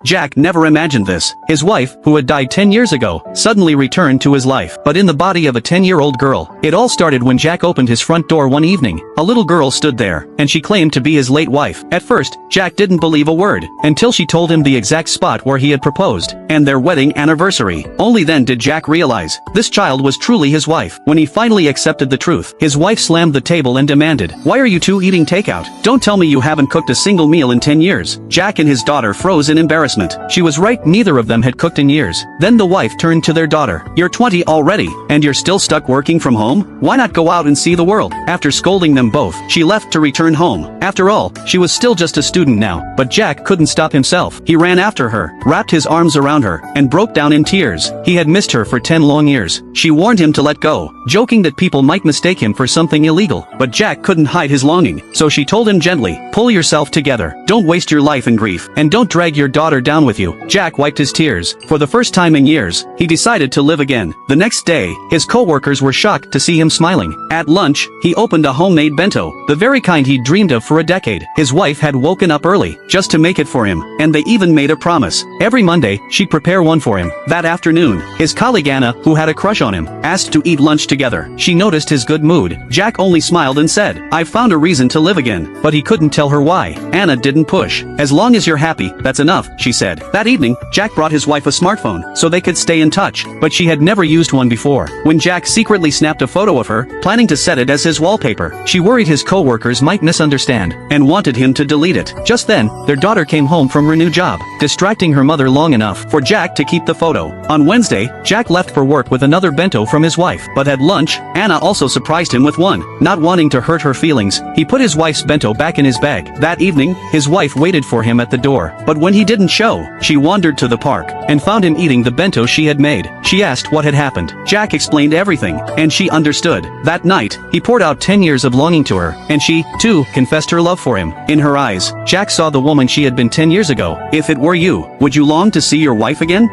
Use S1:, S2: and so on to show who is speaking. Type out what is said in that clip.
S1: Jack never imagined this. His wife, who had died 10 years ago, suddenly returned to his life, but in the body of a 10-year-old girl. It all started when Jack opened his front door one evening. A little girl stood there, and she claimed to be his late wife. At first, Jack didn't believe a word, until she told him the exact spot where he had proposed, and their wedding anniversary. Only then did Jack realize, this child was truly his wife. When he finally accepted the truth, his wife slammed the table and demanded, "Why are you two eating takeout? Don't tell me you haven't cooked a single meal in 10 years. Jack and his daughter froze in embarrassment. She was right, neither of them had cooked in years. Then the wife turned to their daughter. "You're 20 already, and you're still stuck working from home? Why not go out and see the world?" After scolding them both, she left to return home. After all, she was still just a student now, but Jack couldn't stop himself. He ran after her, wrapped his arms around her, and broke down in tears. He had missed her for 10 long years. She warned him to let go, joking that people might mistake him for something illegal, but Jack couldn't hide his longing, so she told him gently, "Pull yourself together. Don't waste your life in grief, and don't drag your daughter down with you." Jack wiped his tears. For the first time in years, he decided to live again. The next day, his co-workers were shocked to see him smiling. At lunch, he opened a homemade bento, the very kind he'd dreamed of for a decade. His wife had woken up early, just to make it for him, and they even made a promise. Every Monday, she'd prepare one for him. That afternoon, his colleague Anna, who had a crush on him, asked to eat lunch together. She noticed his good mood. Jack only smiled and said, "I've found a reason to live again." But he couldn't tell her why. Anna didn't push. "As long as you're happy, that's enough," she said. That evening, Jack brought his wife a smartphone, so they could stay in touch, but she had never used one before. When Jack secretly snapped a photo of her, planning to set it as his wallpaper, she worried his co-workers might misunderstand, and wanted him to delete it. Just then, their daughter came home from her new job, distracting her mother long enough for Jack to keep the photo. On Wednesday, Jack left for work with another bento from his wife, but at lunch, Anna also surprised him with one. Not wanting to hurt her feelings, he put his wife's bento back in his bag. That evening, his wife waited for him at the door, but when he didn't show, she wandered to the park, and found him eating the bento she had made. She asked what had happened. Jack explained everything, and she understood. That night, he poured out 10 years of longing to her, and she, too, confessed her love for him. In her eyes, Jack saw the woman she had been 10 years ago. If it were you, would you long to see your wife again?